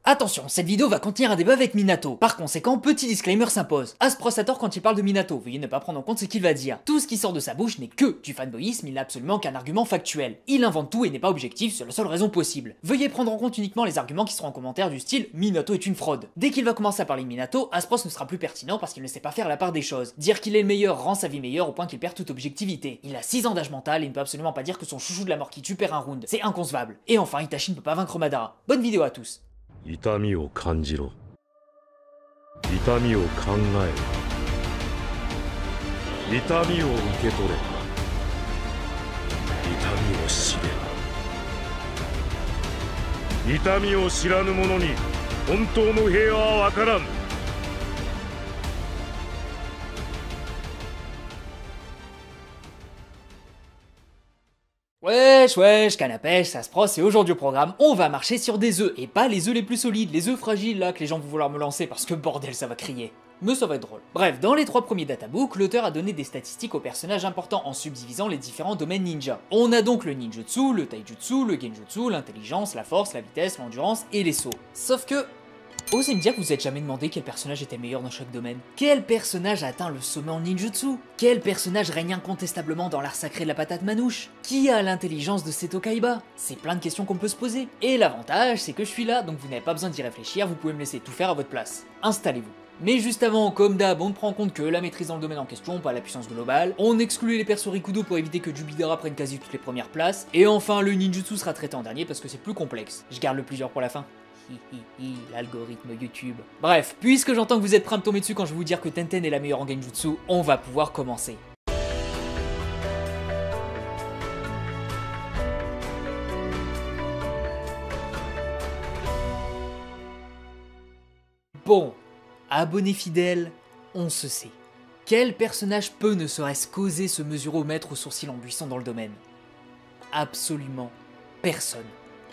Attention, cette vidéo va contenir un débat avec Minato. Par conséquent, petit disclaimer s'impose. Aspros a tort quand il parle de Minato, veuillez ne pas prendre en compte ce qu'il va dire. Tout ce qui sort de sa bouche n'est que du fanboyisme, il n'a absolument qu'un argument factuel. Il invente tout et n'est pas objectif, c'est la seule raison possible. Veuillez prendre en compte uniquement les arguments qui seront en commentaire du style Minato est une fraude. Dès qu'il va commencer à parler de Minato, Aspros ne sera plus pertinent parce qu'il ne sait pas faire la part des choses. Dire qu'il est le meilleur rend sa vie meilleure au point qu'il perd toute objectivité. Il a 6 ans d'âge mental et ne peut absolument pas dire que son chouchou de la mort qui tue perd un round. C'est inconcevable. Et enfin, Itachi ne peut pas vaincre Madara. Bonne vidéo à tous. 痛みを感じろ。痛みを考えろ。痛みを受け取れ。痛みを知れ。痛みを知らぬ者に本当の平和はわからん。Wesh, canne à pêche, ça se prosse et aujourd'hui au programme, on va marcher sur des œufs, et pas les œufs les plus solides, les œufs fragiles là que les gens vont vouloir me lancer parce que bordel ça va crier. Mais ça va être drôle. Bref, dans les 3 premiers databooks, l'auteur a donné des statistiques aux personnages importants en subdivisant les différents domaines ninja. On a donc le ninjutsu, le taijutsu, le genjutsu, l'intelligence, la force, la vitesse, l'endurance et les sauts. Sauf que... osez me dire que vous êtes jamais demandé quel personnage était meilleur dans chaque domaine. Quel personnage a atteint le sommet en ninjutsu? Quel personnage règne incontestablement dans l'art sacré de la patate manouche? Qui a l'intelligence de Seto Kaiba? C'est plein de questions qu'on peut se poser. Et l'avantage, c'est que je suis là, donc vous n'avez pas besoin d'y réfléchir, vous pouvez me laisser tout faire à votre place. Installez-vous. Mais juste avant, comme d'hab, on ne prend en compte que la maîtrise dans le domaine en question, pas la puissance globale, on exclut les persos Rikudo pour éviter que Jubidara prenne quasi toutes les premières places, et enfin le ninjutsu sera traité en dernier parce que c'est plus complexe. Je garde le plus dur pour la fin. L'algorithme YouTube. Bref, puisque j'entends que vous êtes prêts à me tomber dessus quand je vais vous dire que Tenten est la meilleure en genjutsu, on va pouvoir commencer. Bon, abonnés fidèles, on se sait. Quel personnage peut ne serait-ce qu'oser se mesurer au maître aux sourcils embuissants dans le domaine? Absolument personne.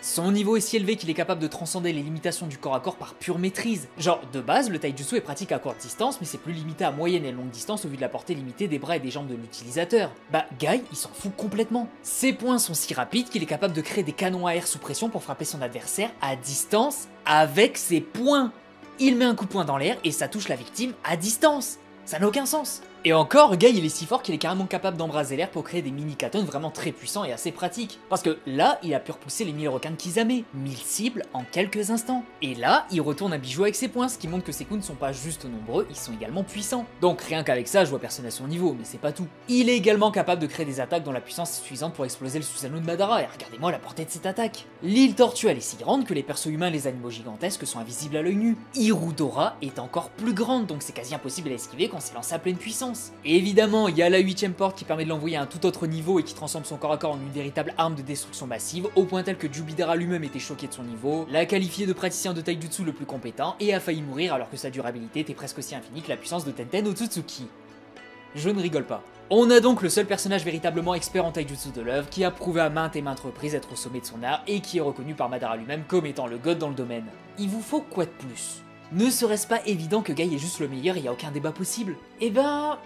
Son niveau est si élevé qu'il est capable de transcender les limitations du corps à corps par pure maîtrise. Genre, de base, le taijutsu est pratique à courte distance, mais c'est plus limité à moyenne et longue distance au vu de la portée limitée des bras et des jambes de l'utilisateur. Bah, Guy, il s'en fout complètement. Ses poings sont si rapides qu'il est capable de créer des canons à air sous pression pour frapper son adversaire à distance avec ses poings. Il met un coup de poing dans l'air et ça touche la victime à distance. Ça n'a aucun sens. Et encore, Guy il est si fort qu'il est carrément capable d'embraser l'air pour créer des mini-katones vraiment très puissants et assez pratiques. Parce que là, il a pu repousser les 1000 requins de Kisame, 1000 cibles en quelques instants. Et là, il retourne un bijou avec ses poings, ce qui montre que ses coups ne sont pas juste nombreux, ils sont également puissants. Donc rien qu'avec ça, je vois personne à son niveau, mais c'est pas tout. Il est également capable de créer des attaques dont la puissance est suffisante pour exploser le Susanoo de Madara, et regardez-moi la portée de cette attaque. L'île Tortue elle est si grande que les persos humains et les animaux gigantesques sont invisibles à l'œil nu. Hirudora est encore plus grande, donc c'est quasi impossible à l'esquiver quand c'est lancé à pleine puissance. Et évidemment, il y a la 8ème porte qui permet de l'envoyer à un tout autre niveau et qui transforme son corps à corps en une véritable arme de destruction massive, au point tel que Jubidara lui-même était choqué de son niveau, l'a qualifié de praticien de taijutsu le plus compétent et a failli mourir alors que sa durabilité était presque aussi infinie que la puissance de Tenten Otsutsuki. Je ne rigole pas. On a donc le seul personnage véritablement expert en taijutsu de l'œuvre qui a prouvé à maintes et maintes reprises être au sommet de son art et qui est reconnu par Madara lui-même comme étant le god dans le domaine. Il vous faut quoi de plus? Ne serait-ce pas évident que Guy est juste le meilleur et y a aucun débat possible? Eh ben...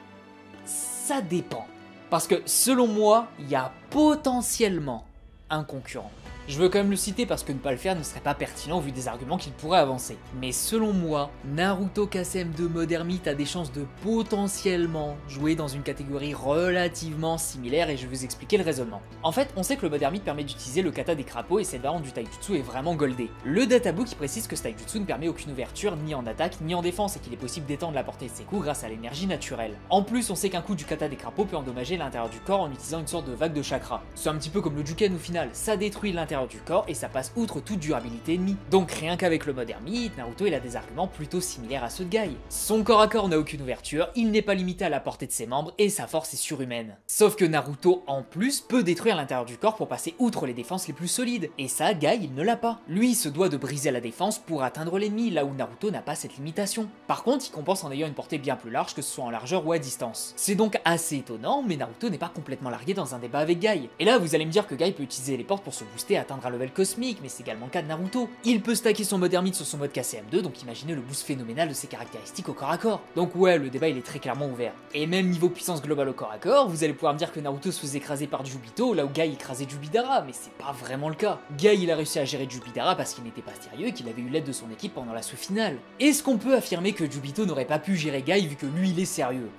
ça dépend. Parce que selon moi, il y a potentiellement un concurrent. Je veux quand même le citer parce que ne pas le faire ne serait pas pertinent vu des arguments qu'il pourrait avancer. Mais selon moi, Naruto KSM2 Mode Ermite a des chances de potentiellement jouer dans une catégorie relativement similaire et je vais vous expliquer le raisonnement. En fait, on sait que le Mode Ermite permet d'utiliser le kata des crapauds et cette variante du taijutsu est vraiment goldée. Le databook précise que ce taijutsu ne permet aucune ouverture ni en attaque ni en défense et qu'il est possible d'étendre la portée de ses coups grâce à l'énergie naturelle. En plus, on sait qu'un coup du kata des crapauds peut endommager l'intérieur du corps en utilisant une sorte de vague de chakra. C'est un petit peu comme le Juken au final, ça détruit l'intérieur du corps et ça passe outre toute durabilité ennemie. Donc rien qu'avec le mode ermite, Naruto il a des arguments plutôt similaires à ceux de Guy. Son corps à corps n'a aucune ouverture, il n'est pas limité à la portée de ses membres et sa force est surhumaine. Sauf que Naruto en plus peut détruire l'intérieur du corps pour passer outre les défenses les plus solides. Et ça, Guy il ne l'a pas. Lui il se doit de briser la défense pour atteindre l'ennemi, là où Naruto n'a pas cette limitation. Par contre il compense en ayant une portée bien plus large que ce soit en largeur ou à distance. C'est donc assez étonnant, mais Naruto n'est pas complètement largué dans un débat avec Guy. Et là vous allez me dire que Guy peut utiliser les portes pour se booster à atteindre un level cosmique, mais c'est également le cas de Naruto. Il peut stacker son mode ermite sur son mode KCM2, donc imaginez le boost phénoménal de ses caractéristiques au corps à corps. Donc ouais, le débat il est très clairement ouvert. Et même niveau puissance globale au corps à corps, vous allez pouvoir me dire que Naruto se faisait écraser par Jubito, là où Guy écrasait Jubidara, mais c'est pas vraiment le cas. Guy il a réussi à gérer Jubidara parce qu'il n'était pas sérieux et qu'il avait eu l'aide de son équipe pendant la finale. Est-ce qu'on peut affirmer que Jubito n'aurait pas pu gérer Guy vu que lui il est sérieux?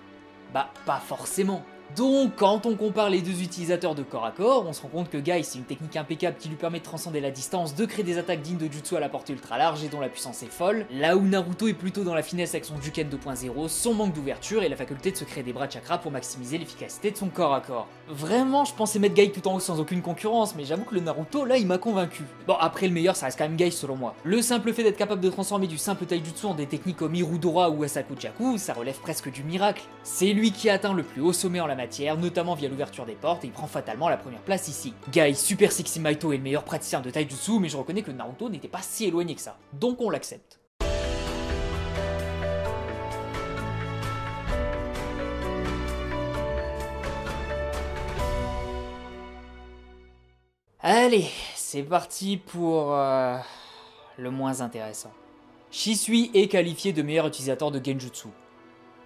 Bah pas forcément. Donc quand on compare les deux utilisateurs de corps à corps, on se rend compte que Guy c'est une technique impeccable qui lui permet de transcender la distance, de créer des attaques dignes de jutsu à la portée ultra large et dont la puissance est folle, là où Naruto est plutôt dans la finesse avec son Juken 2.0, son manque d'ouverture et la faculté de se créer des bras chakra pour maximiser l'efficacité de son corps à corps. Vraiment, je pensais mettre Guy tout en haut sans aucune concurrence, mais j'avoue que le Naruto là il m'a convaincu. Bon après le meilleur ça reste quand même Guy selon moi. Le simple fait d'être capable de transformer du simple taijutsu en des techniques comme Hirudora ou Asakujaku, ça relève presque du miracle. C'est lui qui a atteint le plus haut sommet en la matière, notamment via l'ouverture des portes, et il prend fatalement la première place ici. Guy Super Sexy Maito est le meilleur praticien de taijutsu, mais je reconnais que Naruto n'était pas si éloigné que ça. Donc on l'accepte. Allez, c'est parti pour le moins intéressant. Shisui est qualifié de meilleur utilisateur de Genjutsu.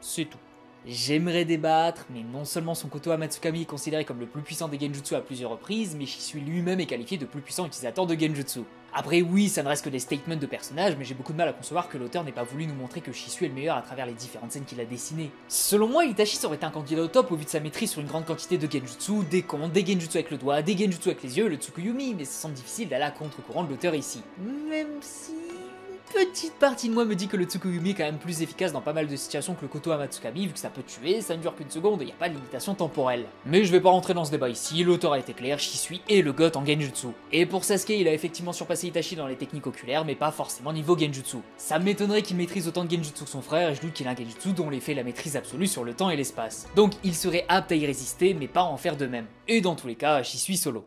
C'est tout. J'aimerais débattre, mais non seulement son Koto Amatsukami est considéré comme le plus puissant des Genjutsu à plusieurs reprises, mais Shisui lui-même est qualifié de plus puissant utilisateur de Genjutsu. Après oui, ça ne reste que des statements de personnages, mais j'ai beaucoup de mal à concevoir que l'auteur n'ait pas voulu nous montrer que Shisui est le meilleur à travers les différentes scènes qu'il a dessinées. Selon moi, Itachi aurait été un candidat au top au vu de sa maîtrise sur une grande quantité de Genjutsu, des comptes, des Genjutsu avec le doigt, des Genjutsu avec les yeux, le Tsukuyumi, mais ça semble difficile d'aller à contre-courant de l'auteur ici. Même si... petite partie de moi me dit que le Tsukuyumi est quand même plus efficace dans pas mal de situations que le Koto Amatsukami, vu que ça peut tuer, ça ne dure qu'une seconde et y a pas de limitation temporelle. Mais je vais pas rentrer dans ce débat ici, l'auteur a été clair, Shisui est le GOAT en Genjutsu. Et pour Sasuke, il a effectivement surpassé Itachi dans les techniques oculaires, mais pas forcément niveau Genjutsu. Ça m'étonnerait qu'il maîtrise autant de Genjutsu que son frère, et je doute qu'il a un Genjutsu dont l'effet est la maîtrise absolue sur le temps et l'espace. Donc il serait apte à y résister, mais pas à en faire de même. Et dans tous les cas, Shisui solo.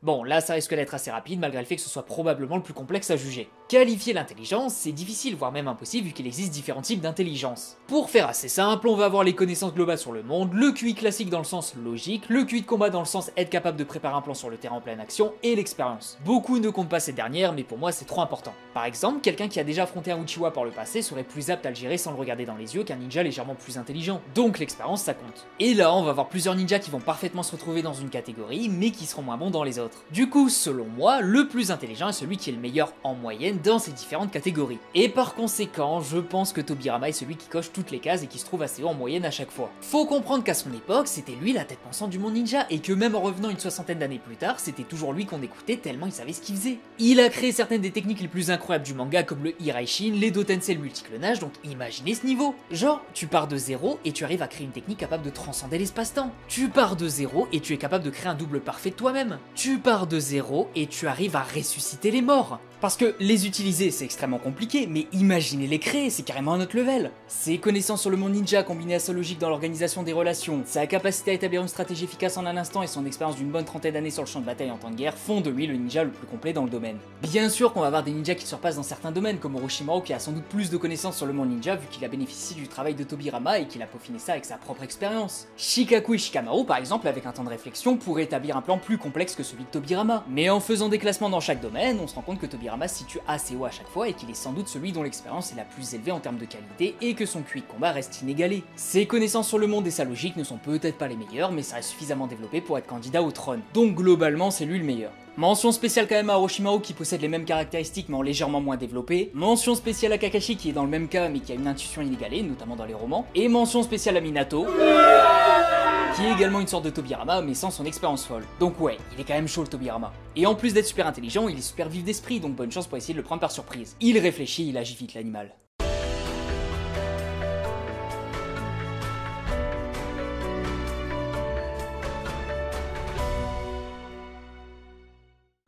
Bon, là ça risque d'être assez rapide malgré le fait que ce soit probablement le plus complexe à juger. Qualifier l'intelligence, c'est difficile voire même impossible vu qu'il existe différents types d'intelligence. Pour faire assez simple, on va avoir les connaissances globales sur le monde, le QI classique dans le sens logique, le QI de combat dans le sens être capable de préparer un plan sur le terrain en pleine action, et l'expérience. Beaucoup ne comptent pas cette dernière, mais pour moi c'est trop important. Par exemple, quelqu'un qui a déjà affronté un Uchiwa par le passé serait plus apte à le gérer sans le regarder dans les yeux qu'un ninja légèrement plus intelligent. Donc l'expérience ça compte. Et là on va avoir plusieurs ninjas qui vont parfaitement se retrouver dans une catégorie, mais qui seront moins bons dans les autres. Du coup, selon moi, le plus intelligent est celui qui est le meilleur en moyenne dans ces différentes catégories. Et par conséquent, je pense que Tobirama est celui qui coche toutes les cases et qui se trouve assez haut en moyenne à chaque fois. Faut comprendre qu'à son époque, c'était lui la tête pensante du monde ninja, et que même en revenant une soixantaine d'années plus tard, c'était toujours lui qu'on écoutait tellement il savait ce qu'il faisait. Il a créé certaines des techniques les plus incroyables du manga comme le Hiraishin, les Dotensei, le multiclonage, donc imaginez ce niveau. Genre, tu pars de zéro et tu arrives à créer une technique capable de transcender l'espace-temps. Tu pars de zéro et tu es capable de créer un double parfait de toi-même. Tu pars de zéro et tu arrives à ressusciter les morts. Parce que les utiliser c'est extrêmement compliqué, mais imaginez les créer, c'est carrément un autre level. Ses connaissances sur le monde ninja combinées à sa logique dans l'organisation des relations, sa capacité à établir une stratégie efficace en un instant et son expérience d'une bonne trentaine d'années sur le champ de bataille en temps de guerre font de lui le ninja le plus complet dans le domaine. Bien sûr qu'on va avoir des ninjas qui surpassent dans certains domaines, comme Orochimaru qui a sans doute plus de connaissances sur le monde ninja vu qu'il a bénéficié du travail de Tobirama et qu'il a peaufiné ça avec sa propre expérience. Shikaku et Shikamaru par exemple, avec un temps de réflexion, pourraient établir un plan plus complexe que celui de Tobirama. Mais en faisant des classements dans chaque domaine, on se rend compte que Tobirama se situe assez haut à chaque fois et qu'il est sans doute celui dont l'expérience est la plus élevée en termes de qualité et que son QI de combat reste inégalé. Ses connaissances sur le monde et sa logique ne sont peut-être pas les meilleures, mais ça reste suffisamment développé pour être candidat au trône. Donc globalement, c'est lui le meilleur. Mention spéciale quand même à Orochimaru qui possède les mêmes caractéristiques mais en légèrement moins développé. Mention spéciale à Kakashi qui est dans le même cas mais qui a une intuition inégalée, notamment dans les romans. Et mention spéciale à Minato, qui est également une sorte de Tobirama mais sans son expérience folle. Donc ouais, il est quand même chaud le Tobirama. Et en plus d'être super intelligent, il est super vif d'esprit, donc bonne chance pour essayer de le prendre par surprise. Il réfléchit, il agit vite l'animal.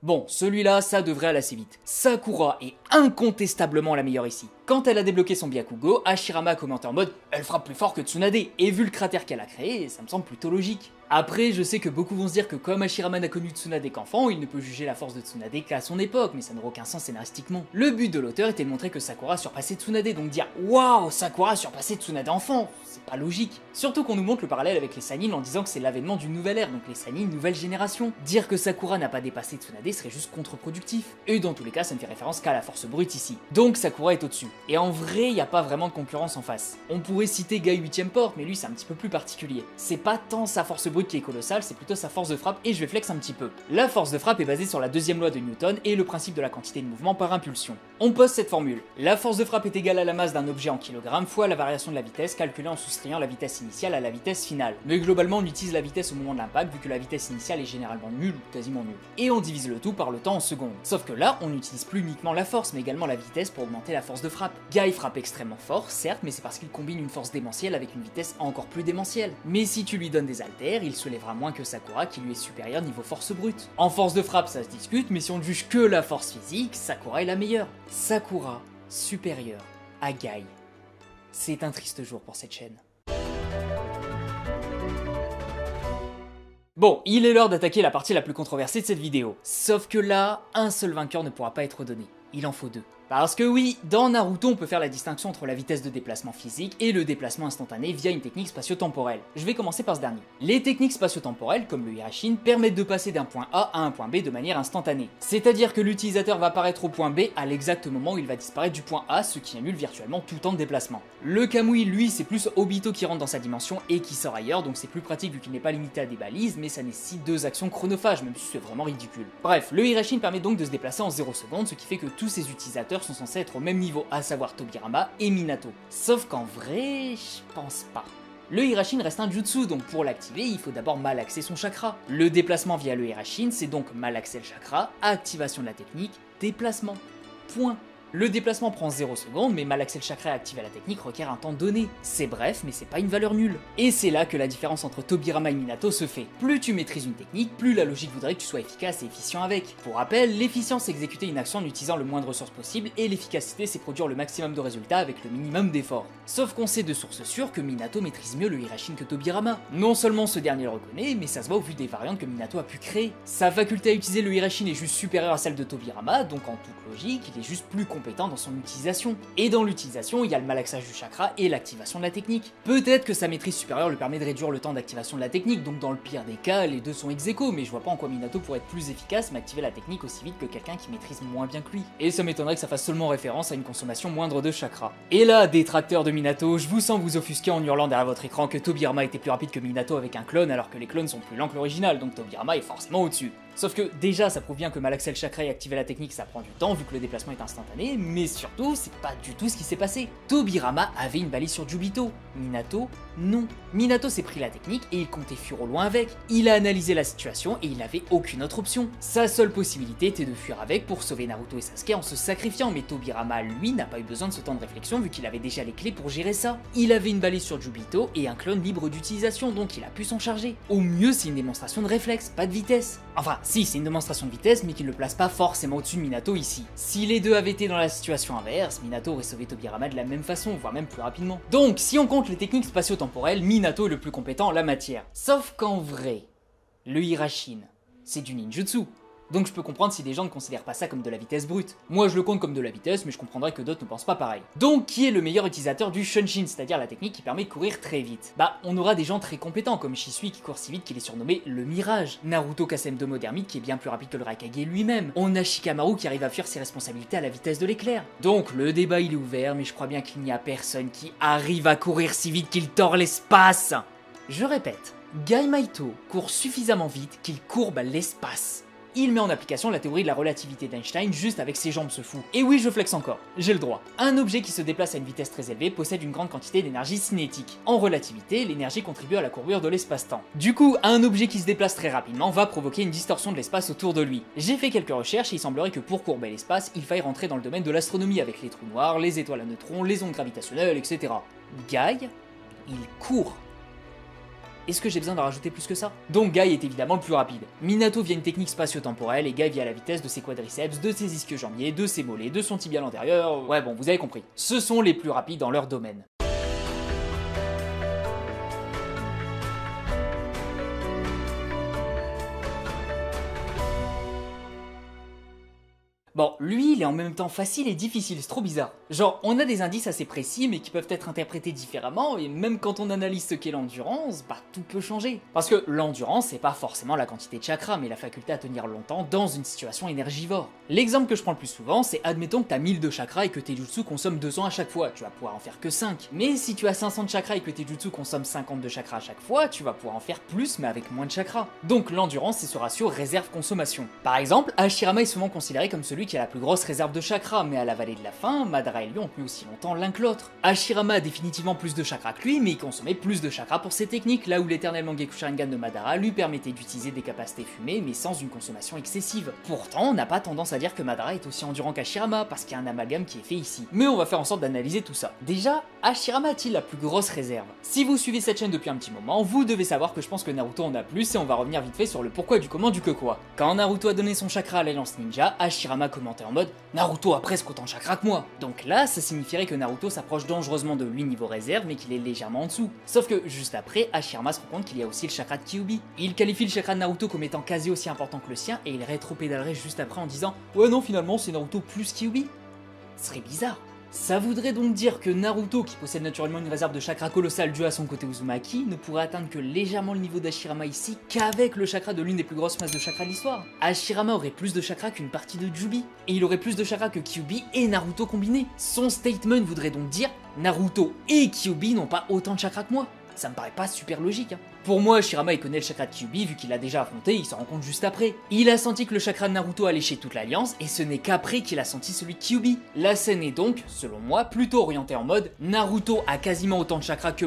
Bon, celui-là, ça devrait aller assez vite. Sakura est incontestablement la meilleure ici. Quand elle a débloqué son Byakugo, Hashirama a commenté en mode « Elle frappe plus fort que Tsunade », et vu le cratère qu'elle a créé, ça me semble plutôt logique. Après, je sais que beaucoup vont se dire que comme Hashirama n'a connu Tsunade qu'enfant, il ne peut juger la force de Tsunade qu'à son époque, mais ça n'aurait aucun sens scénaristiquement. Le but de l'auteur était de montrer que Sakura surpassait Tsunade, donc dire waouh, Sakura surpassait Tsunade enfant, c'est pas logique. Surtout qu'on nous montre le parallèle avec les Sannin en disant que c'est l'avènement d'une nouvelle ère, donc les Sannin nouvelle génération. Dire que Sakura n'a pas dépassé Tsunade serait juste contre-productif. Et dans tous les cas, ça ne fait référence qu'à la force brute ici. Donc Sakura est au-dessus. Et en vrai, il n'y a pas vraiment de concurrence en face. On pourrait citer Guy 8ème porte, mais lui c'est un petit peu plus particulier. C'est pas tant sa force brute qui est colossale, c'est plutôt sa force de frappe, et je vais flex un petit peu. La force de frappe est basée sur la deuxième loi de Newton et le principe de la quantité de mouvement par impulsion. On pose cette formule. La force de frappe est égale à la masse d'un objet en kilogrammes fois la variation de la vitesse calculée en soustrayant la vitesse initiale à la vitesse finale. Mais globalement on utilise la vitesse au moment de l'impact vu que la vitesse initiale est généralement nulle ou quasiment nulle. Et on divise le tout par le temps en secondes. Sauf que là, on n'utilise plus uniquement la force mais également la vitesse pour augmenter la force de frappe. Guy frappe extrêmement fort, certes, mais c'est parce qu'il combine une force démentielle avec une vitesse encore plus démentielle. Mais si tu lui donnes des haltères, il se lèvera moins que Sakura qui lui est supérieur niveau force brute. En force de frappe ça se discute, mais si on ne juge que la force physique, Sakura est la meilleure. Sakura supérieure à Guy. C'est un triste jour pour cette chaîne. Bon, il est l'heure d'attaquer la partie la plus controversée de cette vidéo. Sauf que là, un seul vainqueur ne pourra pas être donné. Il en faut deux. Parce que oui, dans Naruto on peut faire la distinction entre la vitesse de déplacement physique et le déplacement instantané via une technique spatio-temporelle. Je vais commencer par ce dernier. Les techniques spatio-temporelles, comme le Hirashin, permettent de passer d'un point A à un point B de manière instantanée. C'est-à-dire que l'utilisateur va apparaître au point B à l'exact moment où il va disparaître du point A, ce qui annule virtuellement tout temps de déplacement. Le Kamui, lui, c'est plus Obito qui rentre dans sa dimension et qui sort ailleurs, donc c'est plus pratique vu qu'il n'est pas limité à des balises, mais ça nécessite deux actions chronophages, même si c'est vraiment ridicule. Bref, le Hirashin permet donc de se déplacer en 0 secondes, ce qui fait que tous ses utilisateurs sont censés être au même niveau, à savoir Tobirama et Minato. Sauf qu'en vrai, je pense pas. Le Hirashin reste un jutsu, donc pour l'activer, il faut d'abord malaxer son chakra. Le déplacement via le Hirashin, c'est donc malaxer le chakra, activation de la technique, déplacement. Point. Le déplacement prend 0 secondes, mais malaxer le chakra et activer la technique requiert un temps donné. C'est bref, mais c'est pas une valeur nulle. Et c'est là que la différence entre Tobirama et Minato se fait. Plus tu maîtrises une technique, plus la logique voudrait que tu sois efficace et efficient avec. Pour rappel, l'efficience c'est exécuter une action en utilisant le moins de ressources possible, et l'efficacité c'est produire le maximum de résultats avec le minimum d'efforts. Sauf qu'on sait de sources sûres que Minato maîtrise mieux le Hirashin que Tobirama. Non seulement ce dernier le reconnaît, mais ça se voit au vu des variantes que Minato a pu créer. Sa faculté à utiliser le Hirashin est juste supérieure à celle de Tobirama, donc en toute logique, il est juste plus compétent dans son utilisation. Et dans l'utilisation, il y a le malaxage du chakra et l'activation de la technique. Peut-être que sa maîtrise supérieure lui permet de réduire le temps d'activation de la technique, donc dans le pire des cas, les deux sont ex aequo, mais je vois pas en quoi Minato pourrait être plus efficace mais activer la technique aussi vite que quelqu'un qui maîtrise moins bien que lui. Et ça m'étonnerait que ça fasse seulement référence à une consommation moindre de chakra. Et là, détracteurs de Minato, je vous sens vous offusquer en hurlant derrière votre écran que Tobirama était plus rapide que Minato avec un clone alors que les clones sont plus lents que l'original, donc Tobirama est forcément au-dessus. Sauf que déjà ça prouve bien que malaxer le chakra et activer la technique ça prend du temps vu que le déplacement est instantané, mais surtout c'est pas du tout ce qui s'est passé. Tobirama avait une balise sur Jubito, Minato non. Minato s'est pris la technique et il comptait fuir au loin avec. Il a analysé la situation et il n'avait aucune autre option. Sa seule possibilité était de fuir avec pour sauver Naruto et Sasuke en se sacrifiant, mais Tobirama lui n'a pas eu besoin de ce temps de réflexion vu qu'il avait déjà les clés pour gérer ça. Il avait une balise sur Jubito et un clone libre d'utilisation donc il a pu s'en charger. Au mieux c'est une démonstration de réflexe, pas de vitesse. Enfin si, c'est une démonstration de vitesse mais qui ne le place pas forcément au-dessus de Minato ici. Si les deux avaient été dans la situation inverse, Minato aurait sauvé Tobirama de la même façon, voire même plus rapidement. Donc si on compte les techniques spatio-temporelles, Minato est le plus compétent en la matière. Sauf qu'en vrai, le Hirashin, c'est du ninjutsu. Donc je peux comprendre si des gens ne considèrent pas ça comme de la vitesse brute. Moi je le compte comme de la vitesse, mais je comprendrais que d'autres ne pensent pas pareil. Donc qui est le meilleur utilisateur du Shunshin, c'est-à-dire la technique qui permet de courir très vite? Bah on aura des gens très compétents comme Shisui qui court si vite qu'il est surnommé le Mirage, Naruto Kasem Domo Dermite qui est bien plus rapide que le Raikage lui-même, on a Shikamaru qui arrive à fuir ses responsabilités à la vitesse de l'éclair. Donc le débat il est ouvert, mais je crois bien qu'il n'y a personne qui arrive à courir si vite qu'il tord l'espace. Je répète, Guy Maito court suffisamment vite qu'il courbe l'espace. Il met en application la théorie de la relativité d'Einstein juste avec ses jambes ce fou. Et oui, je flex encore, j'ai le droit. Un objet qui se déplace à une vitesse très élevée possède une grande quantité d'énergie cinétique. En relativité, l'énergie contribue à la courbure de l'espace-temps. Du coup, un objet qui se déplace très rapidement va provoquer une distorsion de l'espace autour de lui. J'ai fait quelques recherches et il semblerait que pour courber l'espace, il faille rentrer dans le domaine de l'astronomie avec les trous noirs, les étoiles à neutrons, les ondes gravitationnelles, etc. Guy, il court. Est-ce que j'ai besoin d'en rajouter plus que ça? Donc Guy est évidemment le plus rapide. Minato via une technique spatio-temporelle et Guy via la vitesse de ses quadriceps, de ses ischio-jambiers, de ses mollets, de son tibial antérieur, ouais bon vous avez compris. Ce sont les plus rapides dans leur domaine. Bon, lui, il est en même temps facile et difficile, c'est trop bizarre. Genre, on a des indices assez précis, mais qui peuvent être interprétés différemment, et même quand on analyse ce qu'est l'endurance, bah tout peut changer. Parce que l'endurance, c'est pas forcément la quantité de chakra, mais la faculté à tenir longtemps dans une situation énergivore. L'exemple que je prends le plus souvent, c'est admettons que t'as 1000 de chakra et que tes jutsu consomment 200 à chaque fois, tu vas pouvoir en faire que 5. Mais si tu as 500 de chakra et que tes jutsu consomment 50 de chakra à chaque fois, tu vas pouvoir en faire plus, mais avec moins de chakra. Donc l'endurance, c'est ce ratio réserve-consommation. Par exemple, Hashirama est souvent considéré comme celui qui a la plus grosse réserve de chakra, mais à la vallée de la faim, Madara et lui ont tenu aussi longtemps l'un que l'autre. Hashirama a définitivement plus de chakra que lui, mais il consommait plus de chakra pour ses techniques, là où l'éternel Mangekyou Sharingan de Madara lui permettait d'utiliser des capacités fumées, mais sans une consommation excessive. Pourtant, on n'a pas tendance à dire que Madara est aussi endurant qu'Hashirama, parce qu'il y a un amalgame qui est fait ici. Mais on va faire en sorte d'analyser tout ça. Déjà, Hashirama a-t-il la plus grosse réserve? Si vous suivez cette chaîne depuis un petit moment, vous devez savoir que je pense que Naruto en a plus, et on va revenir vite fait sur le pourquoi du comment du que quoi. Quand Naruto a donné son chakra à l'Alliance Ninja, Hashirama commentait en mode « Naruto a presque autant de chakra que moi !» Donc là, ça signifierait que Naruto s'approche dangereusement de lui niveau réserve, mais qu'il est légèrement en dessous. Sauf que, juste après, Hashirama se rend compte qu'il y a aussi le chakra de Kyuubi. Il qualifie le chakra de Naruto comme étant quasi aussi important que le sien, et il rétro-pédalerait juste après en disant « Ouais non, finalement, c'est Naruto plus Kyuubi !» Ce serait bizarre. Ça voudrait donc dire que Naruto, qui possède naturellement une réserve de chakra colossale due à son côté Uzumaki, ne pourrait atteindre que légèrement le niveau d'Hashirama ici qu'avec le chakra de l'une des plus grosses masses de chakra de l'histoire. Hashirama aurait plus de chakra qu'une partie de Jubi, et il aurait plus de chakra que Kyuubi et Naruto combinés. Son statement voudrait donc dire Naruto et Kyuubi n'ont pas autant de chakra que moi. Ça me paraît pas super logique. Pour moi, Hashirama il connaît le chakra de Kyuubi vu qu'il l'a déjà affronté, il s'en rend compte juste après. Il a senti que le chakra de Naruto allait chez toute l'Alliance, et ce n'est qu'après qu'il a senti celui de Kyuubi. La scène est donc, selon moi, plutôt orientée en mode Naruto a quasiment autant de chakra que...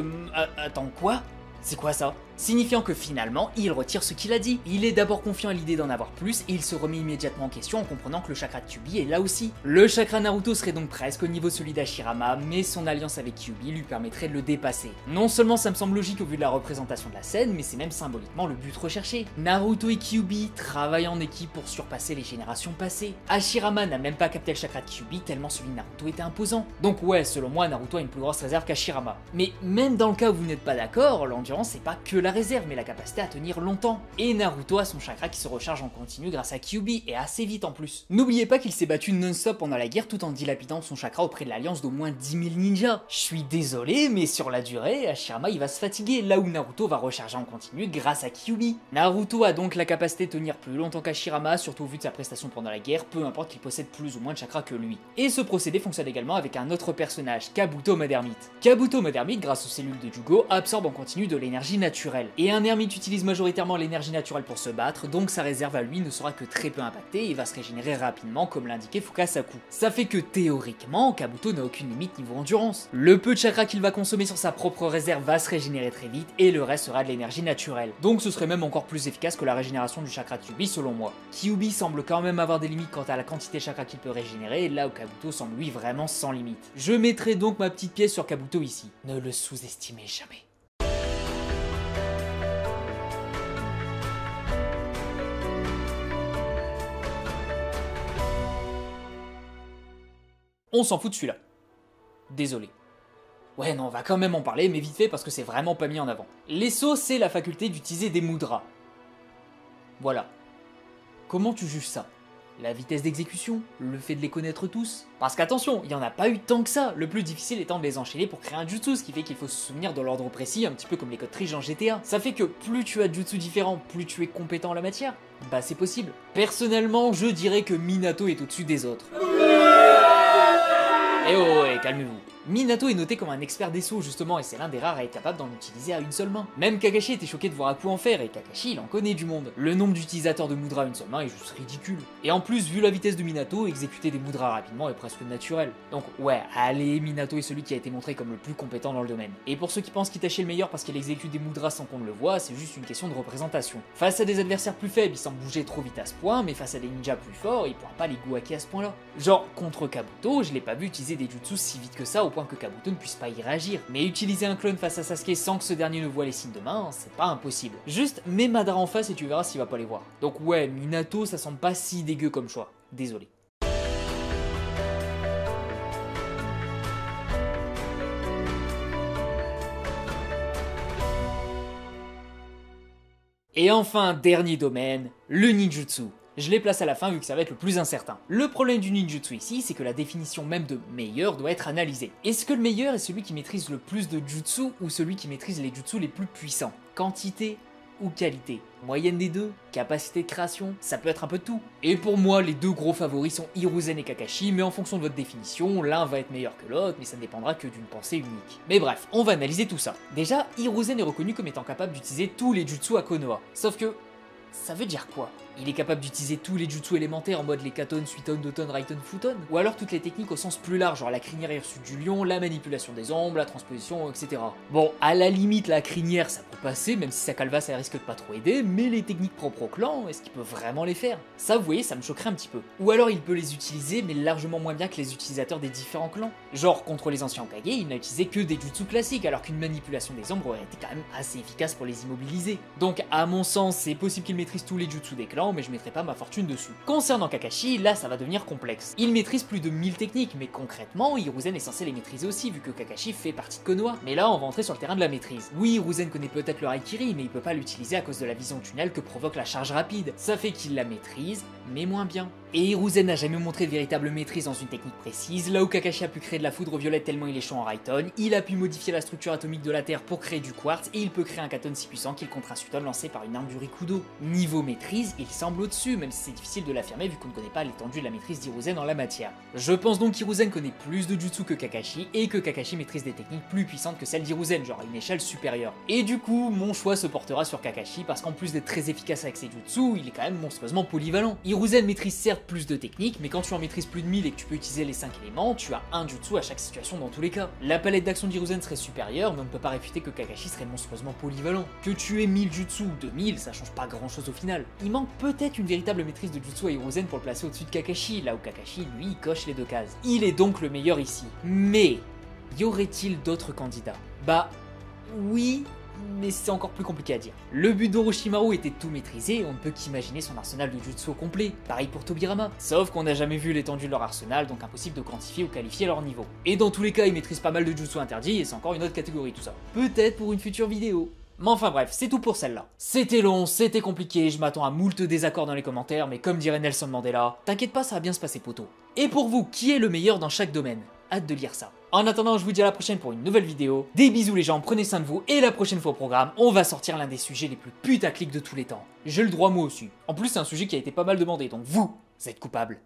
attends, quoi? C'est quoi ça? Signifiant que finalement, il retire ce qu'il a dit. Il est d'abord confiant à l'idée d'en avoir plus, et il se remet immédiatement en question en comprenant que le chakra de Kyuubi est là aussi. Le chakra Naruto serait donc presque au niveau celui d'Hashirama, mais son alliance avec Kyuubi lui permettrait de le dépasser. Non seulement ça me semble logique au vu de la représentation de la scène, mais c'est même symboliquement le but recherché. Naruto et Kyuubi travaillent en équipe pour surpasser les générations passées. Hashirama n'a même pas capté le chakra de Kyuubi tellement celui de Naruto était imposant. Donc ouais, selon moi, Naruto a une plus grosse réserve qu'Hashirama. Mais même dans le cas où vous n'êtes pas d'accord, l'endurance c'est pas que la réserve, mais la capacité à tenir longtemps. Et Naruto a son chakra qui se recharge en continu grâce à Kyuubi, et assez vite en plus. N'oubliez pas qu'il s'est battu non-stop pendant la guerre tout en dilapidant son chakra auprès de l'alliance d'au moins 10 000 ninjas. Je suis désolé, mais sur la durée, Hashirama il va se fatiguer, là où Naruto va recharger en continu grâce à Kyuubi. Naruto a donc la capacité de tenir plus longtemps qu'Hashirama, surtout au vu de sa prestation pendant la guerre, peu importe qu'il possède plus ou moins de chakra que lui. Et ce procédé fonctionne également avec un autre personnage, Kabuto Madermite. Kabuto Madermite, grâce aux cellules de Jugo, absorbe en continu de l'énergie naturelle. Et un ermite utilise majoritairement l'énergie naturelle pour se battre, donc sa réserve à lui ne sera que très peu impactée et va se régénérer rapidement comme l'indiquait Fukasaku. Ça fait que théoriquement, Kabuto n'a aucune limite niveau endurance. Le peu de chakra qu'il va consommer sur sa propre réserve va se régénérer très vite et le reste sera de l'énergie naturelle. Donc ce serait même encore plus efficace que la régénération du chakra de Kyuubi selon moi. Kyuubi semble quand même avoir des limites quant à la quantité de chakra qu'il peut régénérer, là où Kabuto semble lui vraiment sans limite. Je mettrai donc ma petite pièce sur Kabuto ici. Ne le sous-estimez jamais. On s'en fout de celui-là. Désolé. Ouais non, on va quand même en parler, mais vite fait parce que c'est vraiment pas mis en avant. L'Esso, c'est la faculté d'utiliser des mudras. Voilà. Comment tu juges ça? La vitesse d'exécution? Le fait de les connaître tous? Parce qu'attention, il y en a pas eu tant que ça, le plus difficile étant de les enchaîner pour créer un jutsu, ce qui fait qu'il faut se souvenir de l'ordre précis, un petit peu comme les codes triches en GTA. Ça fait que plus tu as de jutsu différents, plus tu es compétent en la matière. Bah c'est possible. Personnellement, je dirais que Minato est au-dessus des autres. Eh oh, calmez-vous. Minato est noté comme un expert des sauts justement, et c'est l'un des rares à être capable d'en utiliser à une seule main. Même Kakashi était choqué de voir Aku en faire, et Kakashi il en connaît du monde. Le nombre d'utilisateurs de mudra à une seule main est juste ridicule. Et en plus, vu la vitesse de Minato, exécuter des mudras rapidement est presque naturel. Donc ouais, allez, Minato est celui qui a été montré comme le plus compétent dans le domaine. Et pour ceux qui pensent qu'Itachi est le meilleur parce qu'il exécute des mudras sans qu'on ne le voit, c'est juste une question de représentation. Face à des adversaires plus faibles, il semble bouger trop vite à ce point, mais face à des ninjas plus forts, il pourra pas les guaquer à ce point-là. Genre, contre Kabuto, je l'ai pas vu utiliser des jutsus si vite que ça au point que Kabuto ne puisse pas y réagir. Mais utiliser un clone face à Sasuke sans que ce dernier ne voit les signes de main, c'est pas impossible. Juste mets Madara en face et tu verras s'il va pas les voir. Donc ouais, Minato ça semble pas si dégueu comme choix. Désolé. Et enfin, dernier domaine, le ninjutsu. Je les place à la fin vu que ça va être le plus incertain. Le problème du ninjutsu ici, c'est que la définition même de meilleur doit être analysée. Est-ce que le meilleur est celui qui maîtrise le plus de jutsu ou celui qui maîtrise les jutsu les plus puissants? Quantité ou qualité? Moyenne des deux? Capacité de création? Ça peut être un peu de tout. Et pour moi, les deux gros favoris sont Hiruzen et Kakashi, mais en fonction de votre définition, l'un va être meilleur que l'autre, mais ça ne dépendra que d'une pensée unique. Mais bref, on va analyser tout ça. Déjà, Hiruzen est reconnu comme étant capable d'utiliser tous les jutsu à Konoha. Sauf que, ça veut dire quoi? Il est capable d'utiliser tous les jutsu élémentaires en mode les Katon, Suiton, Doton, Raiton, Futon? Ou alors toutes les techniques au sens plus large, genre la crinière hirsute du lion, la manipulation des ombres, la transposition, etc. Bon, à la limite, la crinière ça peut passer, même si sa calva ça risque de pas trop aider, mais les techniques propres au clan, est-ce qu'il peut vraiment les faire? Ça, vous voyez, ça me choquerait un petit peu. Ou alors il peut les utiliser, mais largement moins bien que les utilisateurs des différents clans. Genre, contre les anciens Hokage, il n'a utilisé que des jutsu classiques, alors qu'une manipulation des ombres aurait été quand même assez efficace pour les immobiliser. Donc, à mon sens, c'est possible qu'il maîtrise tous les jutsu des clans, mais je mettrai pas ma fortune dessus. Concernant Kakashi, là ça va devenir complexe. Il maîtrise plus de 1000 techniques, mais concrètement, Hiruzen est censé les maîtriser aussi, vu que Kakashi fait partie de Konoha. Mais là, on va entrer sur le terrain de la maîtrise. Oui, Hiruzen connaît peut-être le Haikiri, mais il peut pas l'utiliser à cause de la vision tunnel que provoque la charge rapide. Ça fait qu'il la maîtrise, mais moins bien. Et Hiruzen n'a jamais montré de véritable maîtrise dans une technique précise, là où Kakashi a pu créer de la foudre violette tellement il est chaud en Raiton, il a pu modifier la structure atomique de la Terre pour créer du quartz, et il peut créer un Katon si puissant qu'il contre un Suiton lancé par une arme du Rikudo. Niveau maîtrise, il semble au-dessus, même si c'est difficile de l'affirmer vu qu'on ne connaît pas l'étendue de la maîtrise d'Hiruzen en la matière. Je pense donc qu'Hiruzen connaît plus de jutsu que Kakashi, et que Kakashi maîtrise des techniques plus puissantes que celles d'Hiruzen, genre à une échelle supérieure. Et du coup, mon choix se portera sur Kakashi, parce qu'en plus d'être très efficace avec ses jutsu, il est quand même monstrueusement polyvalent. Hiruzen maîtrise certes plus de techniques, mais quand tu en maîtrises plus de 1000 et que tu peux utiliser les 5 éléments, tu as un jutsu à chaque situation dans tous les cas. La palette d'action d'Hiruzen serait supérieure, mais on ne peut pas réfuter que Kakashi serait monstrueusement polyvalent. Que tu aies 1000 jutsu ou 2000, ça change pas grand chose au final. Il manque peut-être une véritable maîtrise de jutsu à Hiruzen pour le placer au-dessus de Kakashi, là où Kakashi, lui, coche les deux cases. Il est donc le meilleur ici. Mais, y aurait-il d'autres candidats? Bah, oui, mais c'est encore plus compliqué à dire. Le but d'Orochimaru était de tout maîtriser, et on ne peut qu'imaginer son arsenal de jutsu au complet. Pareil pour Tobirama. Sauf qu'on n'a jamais vu l'étendue de leur arsenal, donc impossible de quantifier ou qualifier leur niveau. Et dans tous les cas, ils maîtrisent pas mal de jutsu interdits, et c'est encore une autre catégorie tout ça. Peut-être pour une future vidéo. Mais enfin bref, c'est tout pour celle-là. C'était long, c'était compliqué, je m'attends à moult désaccords dans les commentaires, mais comme dirait Nelson Mandela, t'inquiète pas, ça va bien se passer poteau. Et pour vous, qui est le meilleur dans chaque domaine? Hâte de lire ça. En attendant, je vous dis à la prochaine pour une nouvelle vidéo. Des bisous les gens, prenez soin de vous, et la prochaine fois au programme, on va sortir l'un des sujets les plus putaclics de tous les temps. J'ai le droit moi aussi. En plus, c'est un sujet qui a été pas mal demandé, donc vous êtes coupables.